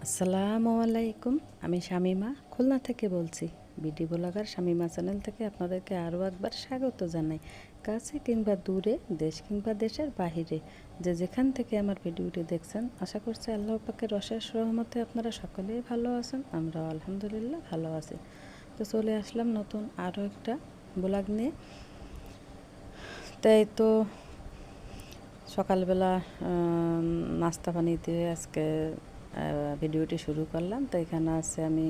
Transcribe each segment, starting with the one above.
আসসালামু আলাইকুম। আমি শামিমা খুলনা থেকে বলছি। বিডি ব্লগার শামিমা চ্যানেল থেকে আপনাদেরকে আরও একবার স্বাগত জানাই। কাছে কিংবা দূরে, দেশ কিংবা দেশের বাহিরে, যে যেখান থেকে আমার ভিডিওটি দেখছেন, আশা করছি আল্লাহ পাকের অশেষ রহমতে আপনারা সকলেই ভালো আছেন। আমরাও আলহামদুলিল্লাহ ভালো আছি। তো চলে আসলাম নতুন আরও একটা ব্লগ নিয়ে। তাই তো সকালবেলা নাস্তা পানি দিয়ে আজকে ভিডিওটি শুরু করলাম। তো এখানে আছে আমি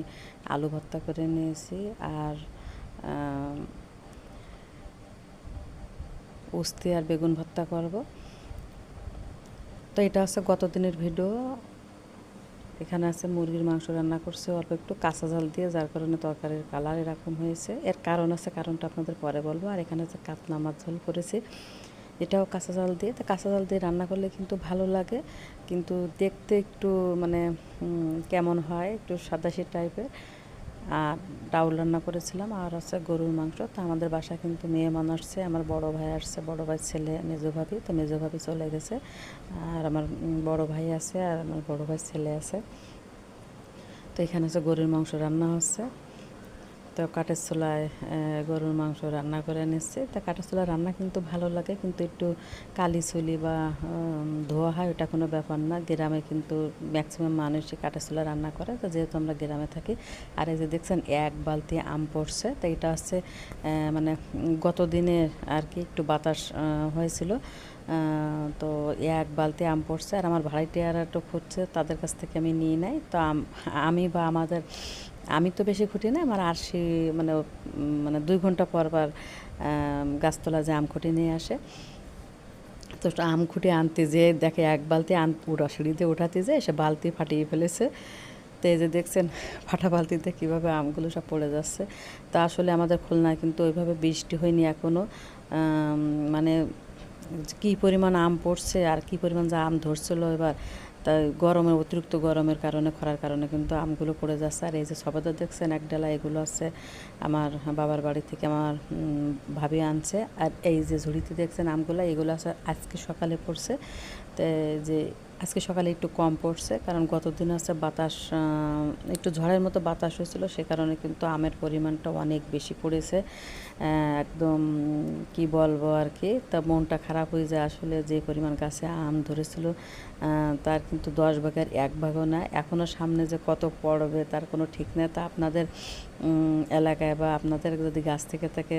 আলু ভর্তা করে নিয়েছি আর উস্তি আর বেগুন ভর্তা করব। তো এটা হচ্ছে গত দিনের ভিডিও। এখানে আছে মুরগির মাংস রান্না করছে অল্প একটু কাঁচা ঝাল দিয়ে, যার কারণে তরকারির কালার এরকম হয়েছে। এর কারণ আছে, কারণটা আপনাদের পরে বলবো। আর এখানে আছে কাতলা মাছ ঝোল করেছি, এটাও কাঁচা জাল দিয়ে। তো কাঁচা জাল দিয়ে রান্না করলে কিন্তু ভালো লাগে, কিন্তু দেখতে একটু মানে কেমন হয়, একটু সাদাশি টাইপের। আর ডাউল রান্না করেছিলাম আর হচ্ছে গরুর মাংস। তো আমাদের বাসায় কিন্তু মেহমান আসছে, আমার বড় ভাই আসছে, বড় ভাই ছেলে মেজো ভাবি। তো মেজো ভাবি চলে গেছে, আর আমার বড় ভাই আছে আর আমার বড় ভাই ছেলে আছে। তো এখানে হচ্ছে গরুর মাংস রান্না হচ্ছে। তো কাঠের চুলায় গরুর মাংস রান্না করে নিচ্ছি। তা কাঠের চুলায় রান্না কিন্তু ভালো লাগে, কিন্তু একটু কালি চুলি বা ধোয়া হয়, ওটা কোনো ব্যাপার না। গ্রামে কিন্তু ম্যাক্সিমাম মানুষই কাঠের চুলায় রান্না করে। তো যেহেতু আমরা গ্রামে থাকি। আর এই যে দেখছেন এক বালতি আম পড়ছে। তো এটা হচ্ছে মানে গত দিনের আর কি একটু বাতাস হয়েছিল। তো এক বালতি আম পড়ছে, আর আমার ভাড়াটিয়ারা একটু খুঁজছে, তাদের কাছ থেকে আমি নিয়ে নেই। তো আমি বা আমাদের আমি তো বেশি খুঁটি না, আমার আরশি মানে মানে 2 ঘন্টা পর পর গাছতলা যে আম খুঁটি নিয়ে আসে। তো আম খুঁটি আনতে যেয়ে দেখে এক বালতি পুরো সিঁড়িতে ওঠাতে যেয়ে সে বালতি ফাটিয়ে ফেলেছে। তো এই যে দেখছেন ফাটা বালতিতে কীভাবে আমগুলো সব পড়ে যাচ্ছে। তা আসলে আমাদের খুলনায় কিন্তু ওইভাবে বৃষ্টি হয়নি এখনও। মানে কী পরিমাণ আম পড়ছে আর কী পরিমাণ যা আম ধরছিল এবার। তাই গরমের অতিরিক্ত গরমের কারণে, খরার কারণে কিন্তু আমগুলো পড়ে যাচ্ছে। আর এই যে সবেদা দেখছেন এক ডালা, এগুলো আছে আমার বাবার বাড়ি থেকে আমার ভাবি আনছে। আর এই যে ঝুড়িতে দেখছেন আমগুলো, এগুলো আছে আজকে সকালে পড়ছে। তো যে আজকে সকালে একটু কম পড়ছে, কারণ গত দিন আছে বাতাস, একটু ঝড়ের মতো বাতাস হয়েছিল, সে কারণে কিন্তু আমের পরিমাণটা অনেক বেশি পড়েছে। একদম কি বলবো আর কি। তা মনটা খারাপ হয়ে যায় আসলে, যে পরিমাণ গাছে আম ধরেছিল তার কিন্তু 10 ভাগের 1 ভাগও না। এখনও সামনে যে কত পড়বে তার কোনো ঠিক নেই। তা আপনাদের এলাকায় বা আপনাদের যদি গাছ থেকে থাকে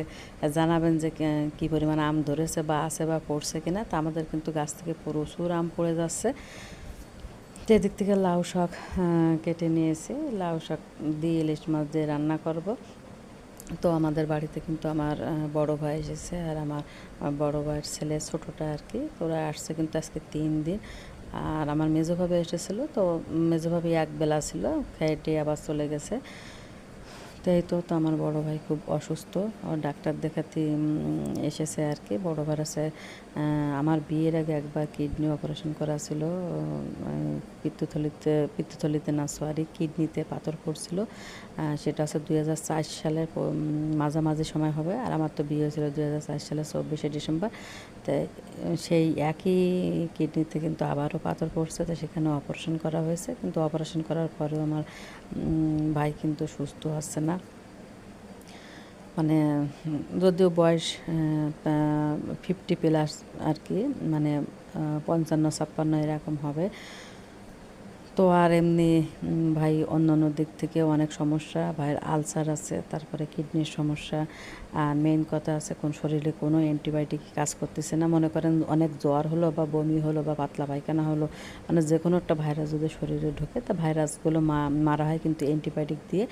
জানাবেন যে কী পরিমাণ আম ধরেছে বা আছে বা পড়ছে কিনা। তা আমাদের কিন্তু গাছ থেকে প্রচুর আম পড়ে যাচ্ছে। তো এদিক থেকে লাউ শাক কেটে নিয়েছি, লাউ শাক দিয়ে ইলিশ মাছ দিয়ে রান্না করব। তো আমাদের বাড়িতে কিন্তু আমার বড় ভাই এসেছে, আর আমার বড় ভাইয়ের ছেলে ছোটোটা আর কি। তোরা আসছে কিন্তু আজকে 3 দিন। আর আমার মেজো ভাবি এসেছিলো, তো মেজো ভাবি এক বেলা ছিল, খেয়ে আবার চলে গেছে। তো এই তো আমার বড় ভাই খুব অসুস্থ, ডাক্তার দেখাতে এসেছে আর কি। বড় ভাই আছে, আমার বিয়ের আগে একবার কিডনি অপারেশন করা ছিল। পিত্তথলিতে না, সরি, কিডনিতে পাথর পড়ছিল। সেটা হচ্ছে 2004 সালের মাঝামাঝি সময় হবে। আর আমার তো বিয়ে হয়েছিল 2004 সালের 24শে ডিসেম্বর। তো সেই একই কিডনিতে কিন্তু আবারও পাথর পড়ছে। তো সেখানে অপারেশন করা হয়েছে, কিন্তু অপারেশন করার পরেও আমার ভাই কিন্তু সুস্থ হচ্ছে না। মানে যদিও বয়স 50+ আর কি, মানে 55-56 এরকম হবে। তো আর এমনি ভাই অন্য অন্য দিক থেকে অনেক সমস্যা। ভাইয়ের আলসার আছে, তারপরে কিডনির সমস্যা। আর মেইন কথা আছে, কোন শরীরে কোনো অ্যান্টিবায়োটিক কাজ করতেছে না। মনে করেন অনেক জ্বর হলো বা বমি হলো বা পাতলা পায়খানা হলো, মানে যে কোনো একটা ভাইরাস যদি শরীরে ঢোকে, তা ভাইরাসগুলো মারা হয় কিন্তু অ্যান্টিবায়োটিক দিয়ে।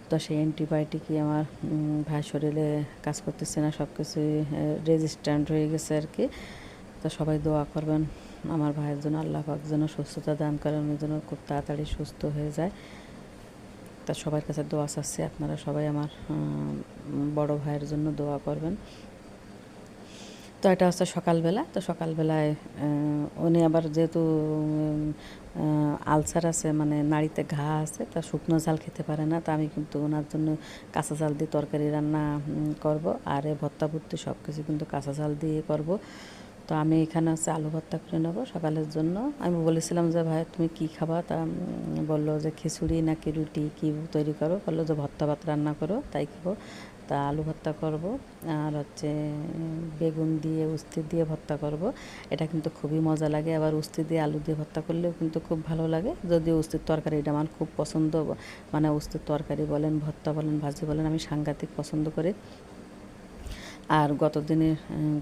তো সেই অ্যান্টিবায়োটিকই আমার ভাই শরীরে কাজ করতেছে না, সব কিছুই রেজিস্ট্যান্ট হয়ে গেছে আর কি। তো সবাই দোয়া করবেন আমার ভাইয়ের জন্য, আল্লাহ পাক যেন সুস্থতা দান করেন, উনি যেন খুব তাড়াতাড়ি সুস্থ হয়ে যায়। তা সবার কাছে দোয়া চাচ্ছি, আপনারা সবাই আমার বড় ভাইয়ের জন্য দোয়া করবেন। তো এটা হচ্ছে সকালবেলা। তো সকালবেলায় উনি আবার যেহেতু আলসার আছে, মানে নাড়িতে ঘা আছে, তা শুকনো ঝাল খেতে পারে না। তো আমি কিন্তু ওনার জন্য কাঁচা ঝাল দিয়ে তরকারি রান্না করব। আর ভর্তা ভর্তি সব কিছু কিন্তু কাঁচা ঝাল দিয়ে করব। তো আমি এখানে হচ্ছে আলু ভর্তা করে নেবো সকালের জন্য। আমি বলেছিলাম যে ভাই তুমি কি খাবা, তা বললো যে খিচুড়ি নাকি রুটি কি তৈরি করো, বললো যে ভর্তা ভাত রান্না করো তাই খাবো। তা আলু ভর্তা করব, আর হচ্ছে বেগুন দিয়ে উস্তি দিয়ে ভর্তা করব। এটা কিন্তু খুবই মজা লাগে, আবার উস্তি দিয়ে আলু দিয়ে ভর্তা করলেও কিন্তু খুব ভালো লাগে। যদিও উস্তির তরকারি এটা আমার খুব পছন্দ, মানে উস্তির তরকারি বলেন, ভর্তা বলেন, ভাজি বলেন, আমি সাংঘাতিক পছন্দ করি। আর গত দিনে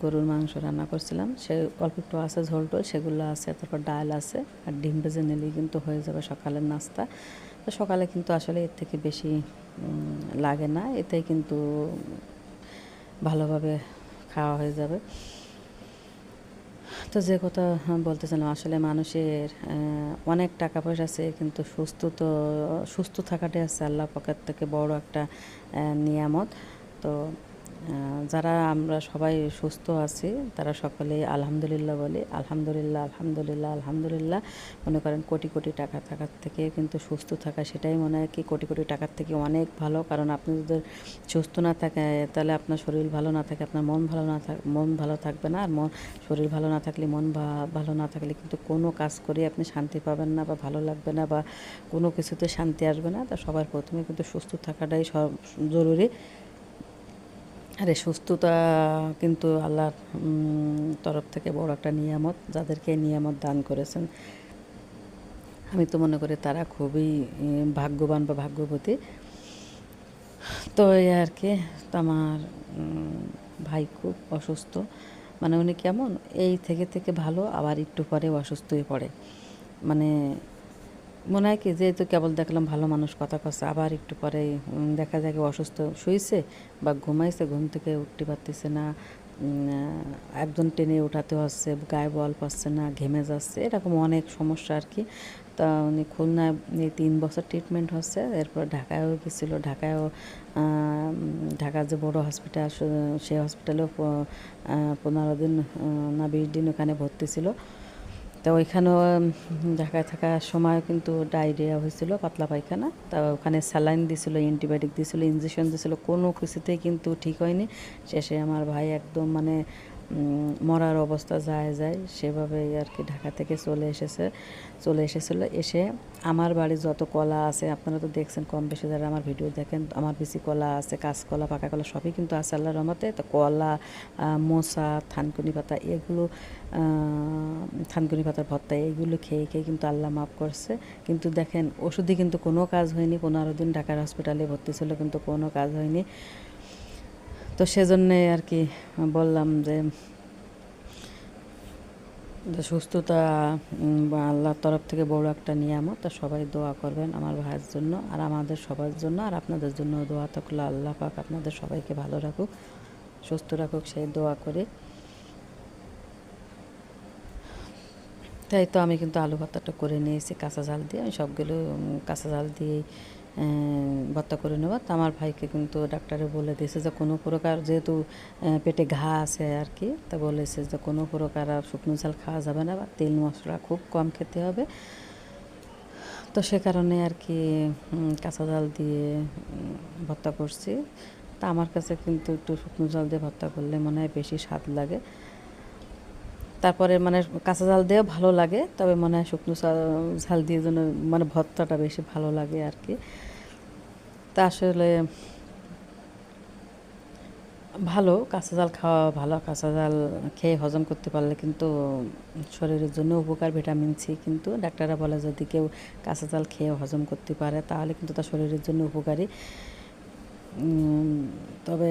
গরুর মাংস রান্না করছিলাম, সে অল্প একটু আছে ঝোল টোল, সেগুলো আছে, তারপর ডাল আছে, আর ডিম ভেজে নিলেই কিন্তু হয়ে যাবে সকালের নাস্তা। তো সকালে কিন্তু আসলে এর থেকে বেশি লাগে না, এতেই কিন্তু ভালোভাবে খাওয়া হয়ে যাবে। তো যে কথা বলতেছিলাম, আসলে মানুষের অনেক টাকা পয়সা আছে, কিন্তু সুস্থ থাকাটাই আছে আল্লাহ পাকের থেকে বড় একটা নিয়ামত। তো যারা আমরা সবাই সুস্থ আছি তারা সকলেই আলহামদুলিল্লাহ বলি, আলহামদুলিল্লাহ আলহামদুলিল্লাহ আলহামদুলিল্লাহ। মনে করেন কোটি কোটি টাকা থাকার থেকে কিন্তু সুস্থ থাকা, সেটাই মনে হয় কি কোটি কোটি টাকার থেকে অনেক ভালো। কারণ আপনি যদি সুস্থ না থাকে, তাহলে আপনার শরীর ভালো না থাকে, আপনার মন ভালো থাকবে না। আর শরীর ভালো না থাকলে, ভালো না থাকলে কিন্তু কোনো কাজ করে আপনি শান্তি পাবেন না, বা ভালো লাগবে না, বা কোনো কিছুতে শান্তি আসবে না। তা সবার প্রথমে কিন্তু সুস্থ থাকাটাই জরুরি। আর এই সুস্থতা কিন্তু আল্লাহর তরফ থেকে বড় একটা নিয়ামত, যাদেরকে এই নিয়ামত দান করেছেন আমি তো মনে করি তারা খুবই ভাগ্যবান বা ভাগ্যবতী। তো এই আর কি। তো আমার ভাই খুব অসুস্থ, মানে উনি কেমন এই থেকে ভালো, আবার একটু পরে অসুস্থ হয়ে পড়ে। মানে মনে হয় কি যে তো কেবল দেখলাম ভালো মানুষ কথা কচ্ছে, আবার একটু পরে দেখা যায় কি অসুস্থ, শুয়েছে বা ঘুমাইছে, ঘুম থেকে উঠতে পারতেছে না, একজন টেনে উঠাতে হচ্ছে, গায়ে বল পাচ্ছে না, ঘেমে যাচ্ছে, এরকম অনেক সমস্যা আর কি। তা উনি খুলনায় এই 3 বছর ট্রিটমেন্ট হচ্ছে, এরপর ঢাকায়ও গেছিলো, ঢাকার যে বড় হসপিটাল, সেই হসপিটালেও 15 দিন না 20 দিন ওখানে ভর্তি ছিল। তো ওইখানেও ঢাকায় থাকার সময় কিন্তু ডায়রিয়া হয়েছিল, পাতলা পায়খানা। তা ওখানে স্যালাইন দিছিল, অ্যান্টিবায়োটিক দিছিল, ইঞ্জেকশন দিছিল, কোনো কিছুতেই কিন্তু ঠিক হয়নি। শেষে আমার ভাই একদম মানে মরার অবস্থা যায় সেভাবেই আর কি ঢাকা থেকে চলে এসেছিলো। এসে আমার বাড়ির যত কলা আছে, আপনারা তো দেখছেন কম বেশি, যারা আমার ভিডিও দেখেন, আমার বেশি কলা আছে, কাঁচকলা, পাকা কলা সবই কিন্তু আছে আল্লাহর রহমতে। তো কলা, মোচা, থানকুনি পাতা, এগুলো থানকুনি পাতার ভর্তা, এইগুলো খেয়ে কিন্তু আল্লাহ মাফ করছে। কিন্তু দেখেন ওষুধই কিন্তু কোনো কাজ হয়নি, 15 দিন ঢাকার হসপিটালে ভর্তি ছিল, কিন্তু কোনো কাজ হয়নি। তো সেজন্যে আর কি বললাম যে সুস্থতা আল্লাহর তরফ থেকে বড় একটা নিয়ামত। তা সবাই দোয়া করবেন আমার ভাইয়ের জন্য, আর আমাদের সবার জন্য, আর আপনাদের জন্য দোয়া থাকলে আল্লাহ পাক আপনাদের সবাইকে ভালো রাখুক, সুস্থ রাখুক, সেই দোয়া করে। তাই তো আমি কিন্তু আলু ভর্তাটা করে নিয়েছি কাঁচা ঝাল দিয়ে, আমি সবগুলো কাঁচা ঝাল দিয়েই ভর্তা করে নেব। তো আমার ভাইকে কিন্তু ডাক্তারে বলে দিয়েছে যে কোনো প্রকার, যেহেতু পেটে ঘা আছে আর কি, তা বলেছে যে কোনো প্রকার আর শুকনো ঝাল খাওয়া যাবে না, বা তেল মশলা খুব কম খেতে হবে। তো সে কারণে আর কি কাঁচা ঝাল দিয়ে ভর্তা করছি। তা আমার কাছে কিন্তু একটু শুকনো ঝাল দিয়ে ভর্তা করলে মনে হয় বেশি স্বাদ লাগে। তারপরে মানে কাঁচা ঝাল দিয়েও ভালো লাগে, তবে মনে হয় শুকনো ঝাল দিয়ে জন্য মানে ভর্তাটা বেশি ভালো লাগে আর কি। তা আসলে ভালো কাঁচা ঝাল খাওয়া ভালো, কাঁচা ঝাল খেয়ে হজম করতে পারলে কিন্তু শরীরের জন্য উপকার। ভিটামিন সি কিন্তু ডাক্তাররা বলে যদি কেউ কাঁচা ঝাল খেয়ে হজম করতে পারে তাহলে কিন্তু তার শরীরের জন্য উপকারী। তবে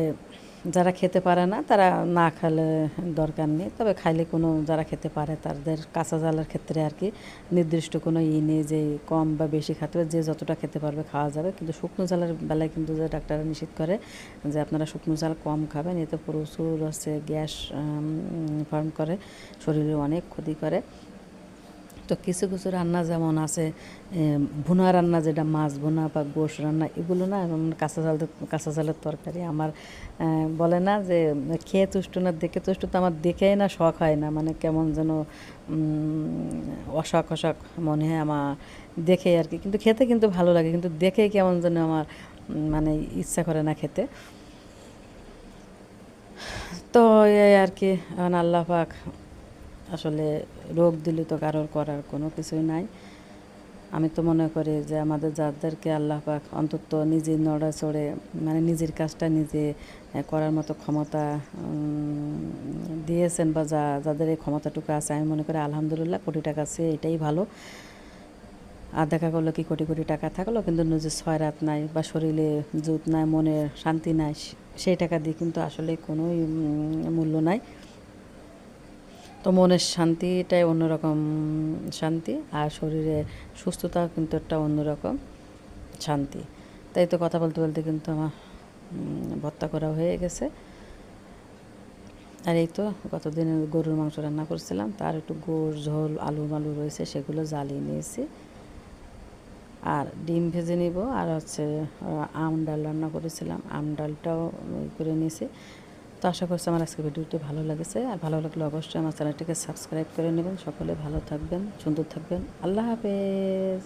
যারা খেতে পারে না তারা না খেলে দরকার নেই, তবে খাইলে কোনো, যারা খেতে পারে তাদের কাঁচা ঝালের ক্ষেত্রে আর কি নির্দিষ্ট কোনো নেই যে কম বা বেশি খেতে হবে, যে যতটা খেতে পারবে খাওয়া যাবে। কিন্তু শুকনো ঝালের বেলায় কিন্তু যে ডাক্তাররা নিষেধ করে যে আপনারা শুকনো ঝাল কম খাবেন, এতে প্রচুর হচ্ছে গ্যাস ফর্ম করে, শরীরে অনেক ক্ষতি করে। তো কিছু কিছু রান্না যেমন আছে ভুনা রান্না, যেটা মাছ ভুনা বা গোশ রান্না, এগুলো না কাঁচা ঝালের তরকারি আমার বলে না যে খেয়ে তুষ্ট না দেখে তুষ্ট, তো আমার দেখেই না শখ হয় না, মানে কেমন যেন অশখ মনে হয় আমার দেখেই আর কি। কিন্তু খেতে কিন্তু ভালো লাগে, কিন্তু দেখেই কেমন যেন আমার মানে ইচ্ছা করে না খেতে। তো এই আর কি, এখন আল্লাহ পাক আসলে রোগ দিলে তো কারোর করার কোনো কিছুই নাই। আমি তো মনে করি যে আমাদের যাদেরকে আল্লাহ পাক অন্তত নিজে নড়াচড়ে মানে নিজের কাজটা নিজে করার মতো ক্ষমতা দিয়েছেন, বা যাদের এই ক্ষমতাটুকু আছে, আমি মনে করি আলহামদুলিল্লাহ, কোটি টাকা আছে এটাই ভালো। আর দেখা করলো কি কোটি কোটি টাকা থাকলো কিন্তু নিজের ছয় রাত নাই, বা শরীরে জুত নাই, মনের শান্তি নাই, সেই টাকা দিয়ে কিন্তু আসলে কোনোই মূল্য নাই। তো মনের শান্তিটাই অন্যরকম শান্তি, আর শরীরে সুস্থতাও কিন্তু একটা অন্যরকম শান্তি। তাই তো কথা বলতে বলতে কিন্তু আমার ভর্তা করা হয়ে গেছে। আর এই তো গতদিন গরুর মাংস রান্না করছিলাম, তার একটু গোড় ঝোল আলু মালু রয়েছে, সেগুলো জ্বালিয়ে নিয়েছি। আর ডিম ভেজে নিব, আর হচ্ছে আম ডাল রান্না করেছিলাম, আম ডালটাও করে নিয়েছি। তো আশা করছি আমার আজকে ভিডিওটি ভালো লেগেছে, আর ভালো লাগলে অবশ্যই আমার চ্যানেলটিকে সাবস্ক্রাইব করে নেবেন। সকলে ভালো থাকবেন, সুন্দর থাকবেন। আল্লাহ হাফেজ।